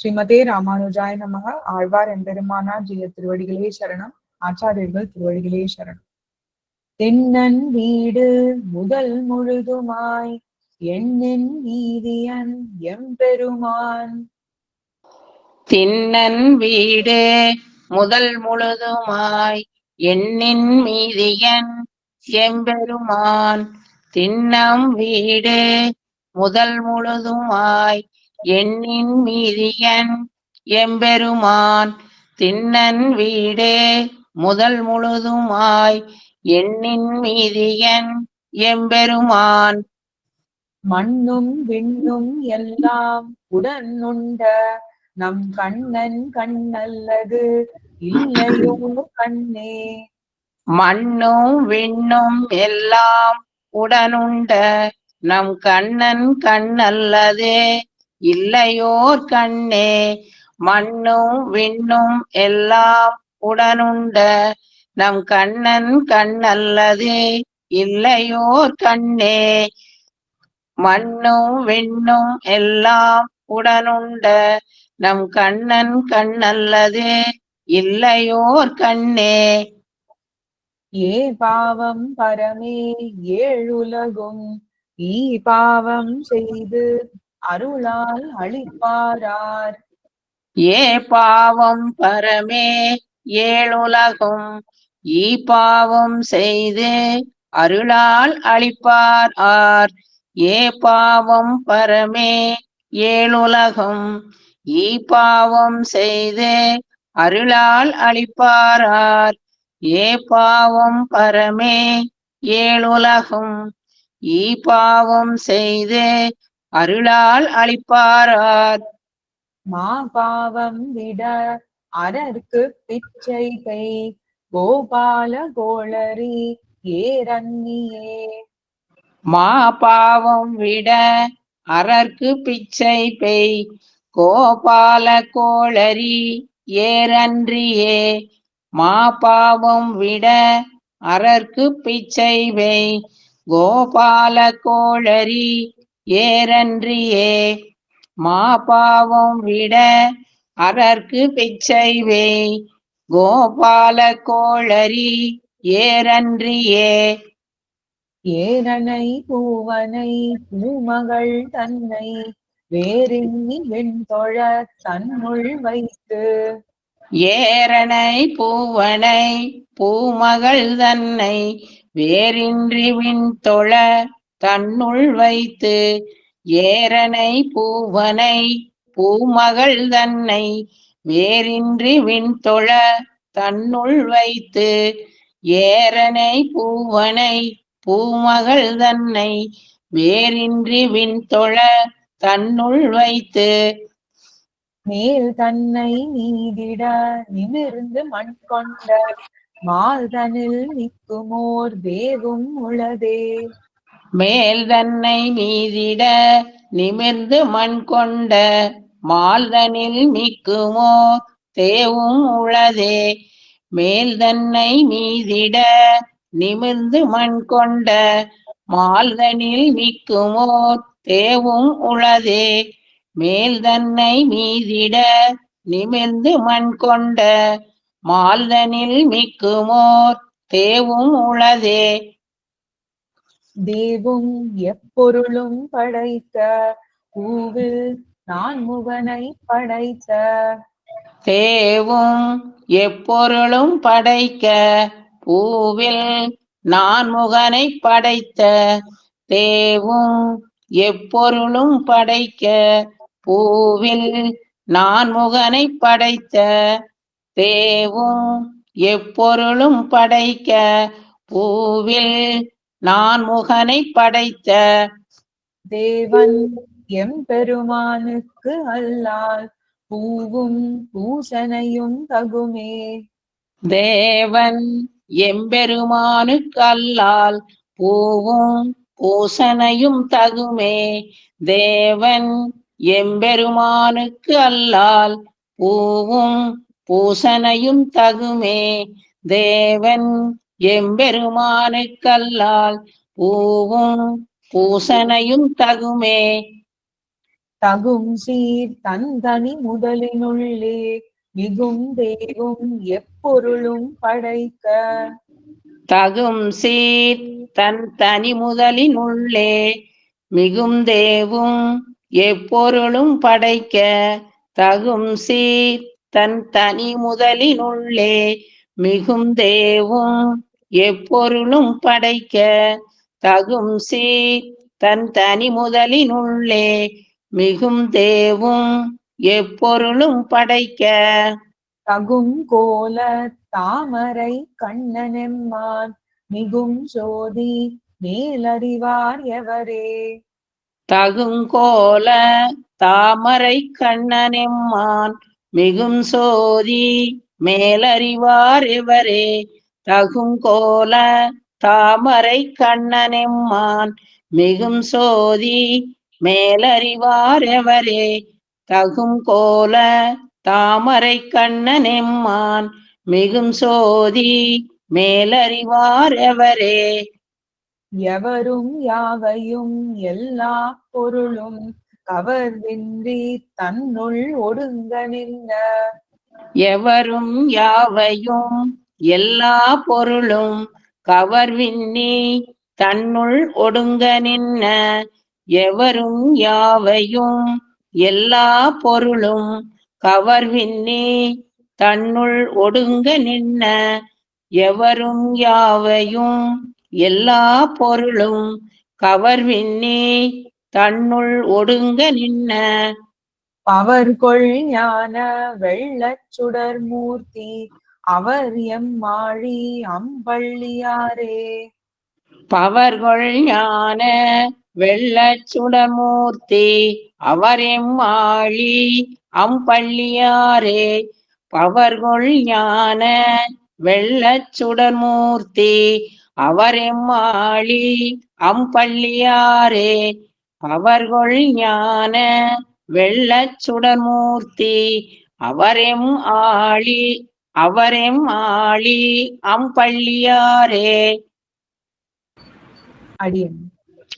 ஸ்ரீமதே ராமானுஜாய நமக. ஆழ்வார் எம்பெருமானார் ஜெய திருவடிகளே சரணம். ஆச்சாரியர்கள் திருவடிகளே சரணம். தென்னன் வீடு முதல் முழுதுமாய் எண்ணின் நீதியன் எம்பெருமான். திண்ணன் வீடு முதல் முழுதுமாய் எண்ணின் மீதியன் எம்பெருமான். திண்ணம் வீடு முதல் முழுதுமாய் எண்ணின் மீதியன் எம்பெருமான். திண்ணன் வீடு முதல் முழுதுமாய் எண்ணின் மீதியன் எம்பெருமான். மண்ணும் விண்ணும் எல்லாம் உடன் உண்ட நம் கண்ணன் கண்ணல்லது இல்லையோ கண்ணே. மண்ணும் விண்ணும் எல்லாம் உடனுண்ட நம் கண்ணன் கண்ணல்லது இல்லையோர் கண்ணே. மண்ணும் விண்ணும் எல்லாம் உடனுண்ட நம் கண்ணன் கண்ணல்லது இல்லையோர் கண்ணே. மண்ணும் விண்ணும் எல்லாம் உடனுண்ட நம் கண்ணன் கண்ணல்லது இல்லையோர் கண்ணே. ஏ பாவம் பரமே ஏழுலகும் ஈ பாவம் செய்து அருளால் அளிப்பாரார். ஏ பாவம் பரமே ஏழுலகும் ஈ பாவம் செய்து அருளால் அளிப்பார் ஆர். ஏ பாவம் பரமே ஏழுலகும் ஈ பாவம் செய்து அருளால் அளிப்பாரார். ஏ பாவம் பரமே ஏழுலகும் ஈ பாவம் செய்து அருளால் அளிப்பாரார். மா பாவம் விட அரற்கு பிச்சை கை கோபால கோளரி ஏரன்னியே. மா பாவம் விட அரற்கு பிச்சை பெய் கோபால கோளரி ஏரன்றியே. மா பாவம் விட அரற்கு பிச்சை பெய் கோபால கோளரி ஏரன்றியே. மா பாவம் விட அரற்கு பிச்சை பெய் கோபால கோளரி ஏரன்றியே. ஏரனை பூவனை பூமகள் தன்னை வேறெண்ணி வெண்தொழ தன்னுள் வைத்து. ஏரனை பூவனை பூமகள் தன்னை வேறின்றி விண்தொழ தன்னுள் வைத்து. ஏரனை பூவனை பூமகள் தன்னை வேறின்றி விண்தொழ தன்னுள் வைத்து. ஏரனை பூவனை பூமகள் தன்னை வேறின்றி விண்தொழ தன்னுள் வைத்து. மேல் தன்னை நீதிட நிமிர்ந்து மண் கொண்ட மால் தனில் நிற்குமோர் தேவும் உளதே. மேல் தன்னை மீதிட நிமிர்ந்து மண் கொண்ட மால்தனில் மிக்குமோ தேவும் உளதே. மேல் தன்னை மீதிட நிமிர்ந்து மண் கொண்ட மால்தனில் மிக்குமோ தேவும் உளதே. மேல் தன்னை மீதிட நிமிர்ந்து மண் கொண்ட மால்தனில் மிக்குமோர் தேவும் உளதே. தேவும் எப்பொருளும் படைத்த பூவில் நான்முகனை படைத்த. தேவும் எப்பொருளும் படைக்க பூவில் நான்முகனை படைத்த. தேவும் எப்பொருளும் படைக்க பூவில் நான்முகனை படைத்த. தேவும் எப்பொருளும் படைக்க பூவில் நான்முகனை படைத்த. தேவன் எம்பெருமானுக்கு அல்லால் பூவும் பூசனையும் தகுமே. தேவன் எம்பெருமானுக்கு அல்லால் பூவும் பூசனையும் தகுமே. தேவன் எம்பெருமானுக்கு அல்லால் பூவும் பூசனையும் தகுமே. தேவன் எம்பெருமானுக்கு அல்லால் பூவும் பூசனையும் தகுமே. தகும் சீர் தந்தனி முதலினுள்ளே மிகும் தேவும் எப்பொருளும் படைக்க தகும் சீர் தன் தனி முதலினுள்ளே மிகும் தேவும் எப்பொருளும் படைக்க தகும் சீர் தன் தனி முதலினுள்ளே மிகும் தேவும் எப்பொருளும் படைக்க தகும் சீர் தன் தனி முதலினுள்ளே மிகும் தேவும் எப்பொருளும் படைக்க தகும் கோல தாமரை கண்ணனெம்மான் மிகும் சோதி மேலறிவார் எவரே தகுங்கோல தாமரை கண்ணனெம்மான் மிகும் சோதி மேலறிவார் எவரே தகுங்கோல தாமரை கண்ணனெம்மான் மிகும் சோதி மேலறிவார் எவரே தகுங்கோல தாமரை கண்ணனெம்மான் மிகும் சோதி மேலறிவார் எவரே எவரும் யாவையும் எல்லா பொருளும் கவர்வின்றி தன்னுள் ஒடுங்க நின்ற எவரும் யாவையும் எல்லா பொருளும் கவர்வின்னி தன்னுள் ஒடுங்க நின்ன எவரும் யாவையும் எல்லா பொருளும் கவர்வின்னி தன்னுள் ஒடுங்க நின்ன எவரும் யாவையும் எல்லா பொருளும் கவர்வின்னி தன்னுள் ஒடுங்க நின்ன பவர்கொள் ஞான வெள்ளச் சுடர் மூர்த்தி அவர் எம்மாழி அம்பள்ளியாரே பவர்கொள் ஞான வெள்ளச் சுடமூர்த்தி அவர் எம்மாழி அம்பள்ளியாரே பவர்கொள் ஞான வெள்ளச் சுடமூர்த்தி அவர் எம்மாழி அம்பள்ளியாரே பவர்கொள் ஞான வெள்ளச் சுடமூர்த்தி அவரெம் ஆழி அம்பள்ளியாரே அடியன்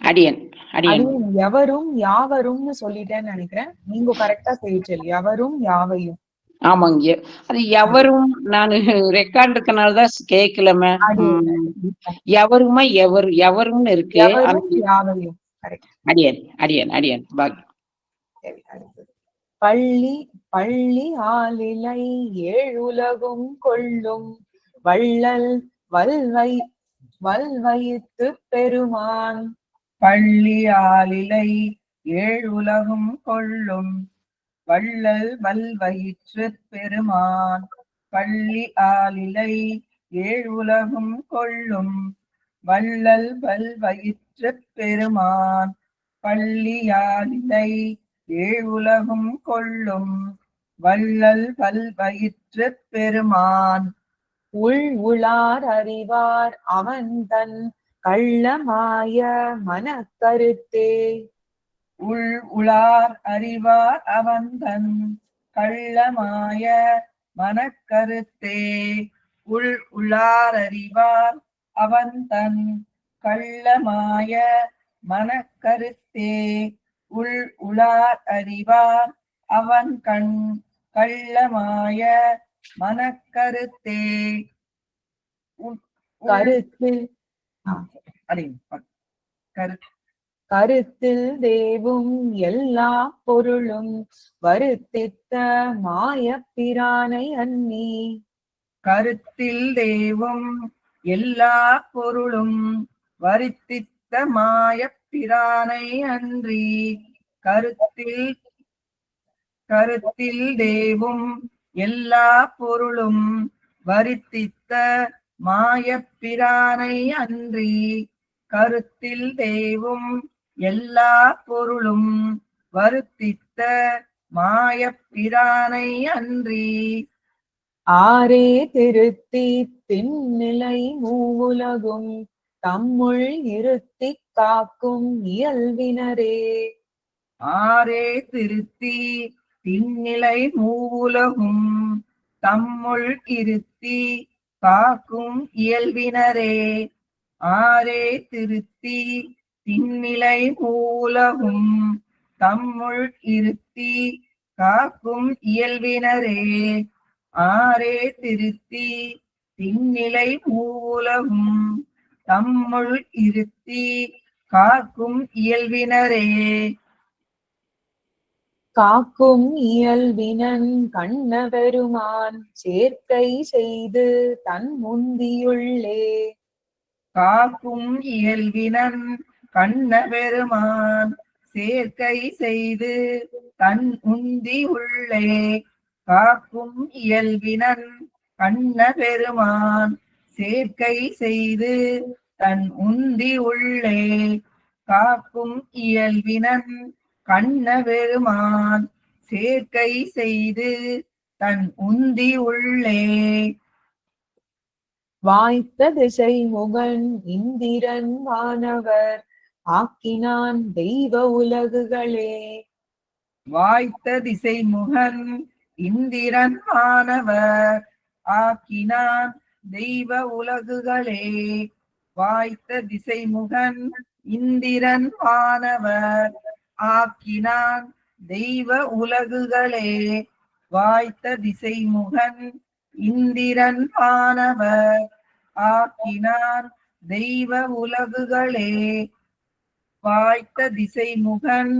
அடியன் அடியன் அடியன் எவரும் யாவரும்னு சொல்லிட்டேன்னு நினைக்கிறேன். நீங்க கரெக்டா செய்யச்சல். எவரும் யாவையும். ஆமாங்க, அது எவரும் நான் ரெக்கார்ட் இருக்கனாலதான் கேட்கலமே. எவருமா எவரும்னு இருக்கு. எவரும் யாவையும். அடியன் அடியன் அடியன் பாக்கி. பள்ளி பள்ளி ஆலிலை ஏழுலகும் கொள்ளும் வள்ளல் வல்வயித்து பெருமான் பள்ளி ஆலிலை ஏழுலகும் கொள்ளும் வள்ளல் வல்வயிற்று பெருமான் பள்ளி ஆலிலை ஏழுலகும் கொள்ளும் வள்ளல் வல்வயிற்று பெருமான் பள்ளி ஆலிலை ஏழுலகும் கொள்ளும் வள்ளல் வல்வயிற்று பெருமான் உளார் அறிவார் அவன் தன் கள்ளமாய மனக்கருத்தே உளார் அறிவார் அவன் தன் கள்ளமாய மனக்கருத்தே உளார் அறிவார் அவன் தன் கள்ளமாய மனக்கருத்தே உளார் அறிவார் அவன் கண் கள்ளமாய மனக்கருத்தே கருத்தில் கருத்தில் தேவும் எல்லா பொருளும் வருத்தித்த மாயப்பிரானை அன்னி கருத்தில் தேவும் எல்லா பொருளும் வருத்தித்த மாயப்பிரானை அன்றி கருத்தில் தேவும் எல்லா பொருளும் வருத்தித்த மாயப்பிரானை அன்றி கருத்தில் தேவும் எல்லா பொருளும் வருத்தித்த மாயப்பிரானை அன்றி ஆரே திருத்தி திண்நிலை மூவுலகும் தம்முள் இருத்தி காக்கும் இயல்பினரே ஆரே திருத்தி திண்நிலை மூவுலகும் தம்முள் இருத்தி காக்கும் இயல்பினரே ஆரே திருத்தி திண்நிலை மூவுலகும் தம்முள் இருத்தி காக்கும் இயல்பினரே ஆரே திருத்தி திண்ணிலை மூவுலகும் தம்முள் இருத்தி காக்கும் இயல்பினரே காக்கும் இயல்பினன் கண்ணபெருமான் சேர்க்கை செய்து தன் முந்தியுள்ளே காக்கும் இயல்பினன் கண்ணபெருமான் சேர்க்கை செய்து தன் உந்தி உள்ளே காக்கும் இயல்பினன் கண்ணபெருமான் சேர்க்கை செய்து தன் உந்தி உள்ளே காக்கும் இயல்பினன் கண்ணபெருமான் சேர்க்கை செய்து தன் உந்தி உள்ளே வாய்த்த திசை முகன் இந்திரன் வானவர் ஆக்கினான் தெய்வ உலகுகளே வாய்த்த திசை முகன் இந்திரன் வானவர் ஆக்கினான் தெய்வ உலகுகளே வாய்த்த திசை முகன் இந்திரன் வானவர் ஆக்கினான் தெய்வ உலகுகளே வாய்த்த திசை முகன் இந்திரன் வானவர் ஆக்கினான் தெய்வ உலகுகளே வாய்த்த திசை முகன்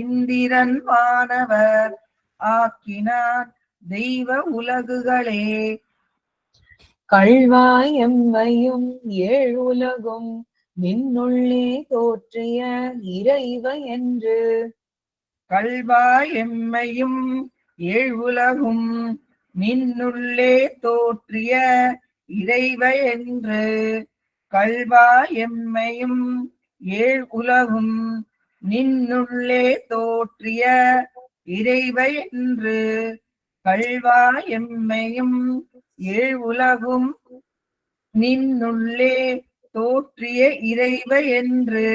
இந்திரன் வானவர் ஆக்கினான் தெய்வ உலகுகளே கள்வாய் எம்மையும் ஏழுலகும் நின்னுள்ளே தோற்றிய இறைவ என்று கள்வாய் எம்மையும் ஏழுலகும் நின்னுள்ளே தோற்றிய இறைவ என்று கள்வாய் எம்மையும் ஏழுலகும் நின்னுள்ளே தோற்றிய இறைவ என்று கள்வாய் எம்மையும் ஏழுலகும் நின்னுள்ளே தோற்றிய இறைவ என்று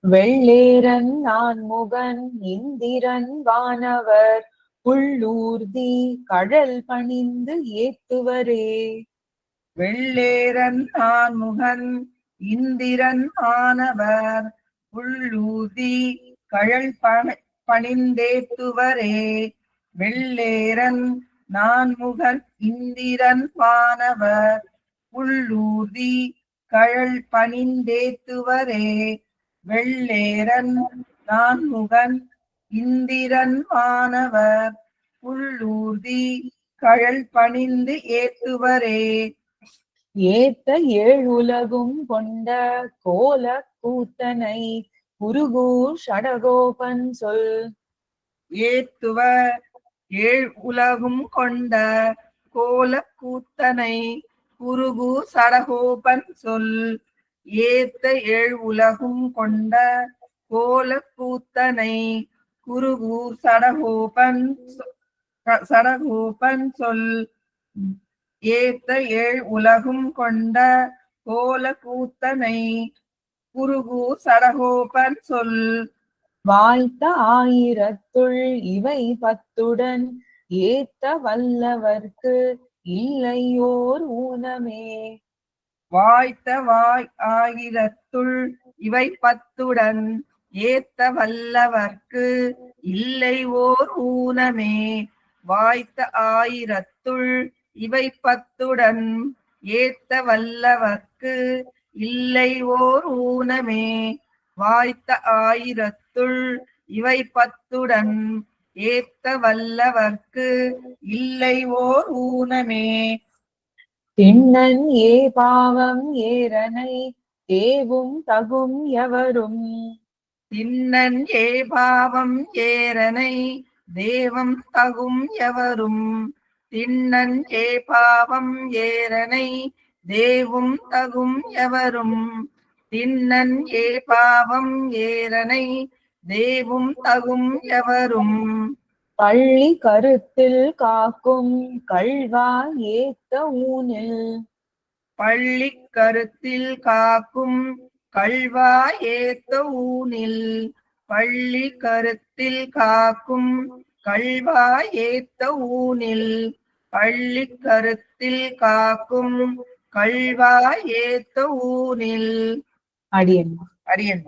வெள்ளேரன் நான் முகன் இந்திரன் வானவர் உள்ளூர்தி கடல் பணிந்து ஏத்துவரே வெள்ளேரன் நான் முகன் இந்திரன் வானவர் உள்ளூர்தி கழல் பணிந்தேத்துவரே வெள்ளேரன் நான் முகன் இந்திரன் வானவர் உள்ளூர்தி கழல் பணிந்தேத்துவரே வெள்ளேரன் நான் முகன் இந்திரன் வானவர் உள்ளூர்தி கழல் பணிந்து ஏத்துவரே ஏத்த ஏழுலகும் கொண்ட கோல கூத்தனை குருகூர் ஷடகோபன் சொல் ஏத்துவ ஏழ் உலகும் கொண்ட கோல கூத்தனை குருகு சடகோபன் சொல் ஏத்த ஏழ் உலகும் கொண்ட கோல கூத்தனை குருகு சடகோபன் சொல் ஏத்த ஏழ் உலகும் கொண்ட கோல கூத்தனை குருகு சடகோபன் சொல் வாய்த்த ஆயிரத்துள் இவை பத்துடன் ஏத்த வல்லவர்க்கு இல்லையோர் ஊனமே வாய்த்த வாய் ஆயிரத்துள் இவை பத்துடன் ஏத்த வல்லவர்க்கு இல்லை ஓர் ஊனமே வாய்த்த ஆயிரத்துள் இவை பத்துடன் ஏத்த வல்லவர்க்கு இல்லை ஓர் ஊனமே வாய்த்த ஆயிரத்துள் இவை பத்துடன் ஏத்த வல்லவர்க்கு இல்லை ஓர் ஊனமே திண்ணன் ஏ பாவம் ஏரனை தேவும் தகும் எவரும் திண்ணன் ஏ பாவம் ஏரனை தேவம் தகும் எவரும் திண்ணன் ஏ பாவம் ஏரனை தேவும் தகும் எவரும் திண்ணன் ஏ பாவம் ஏரனை தேவும் தகும் எவரும் பள்ளி கருத்தில் காக்கும் கள்வா ஏத்த ஊனில் பள்ளி கருத்தில் காக்கும் கள்வா ஏத்த ஊனில் பள்ளி கருத்தில் காக்கும் கள்வா ஏத்த ஊனில் பள்ளி கருத்தில் காக்கும் கள்வா ஏத்த ஊனில் அடியன் அடியன்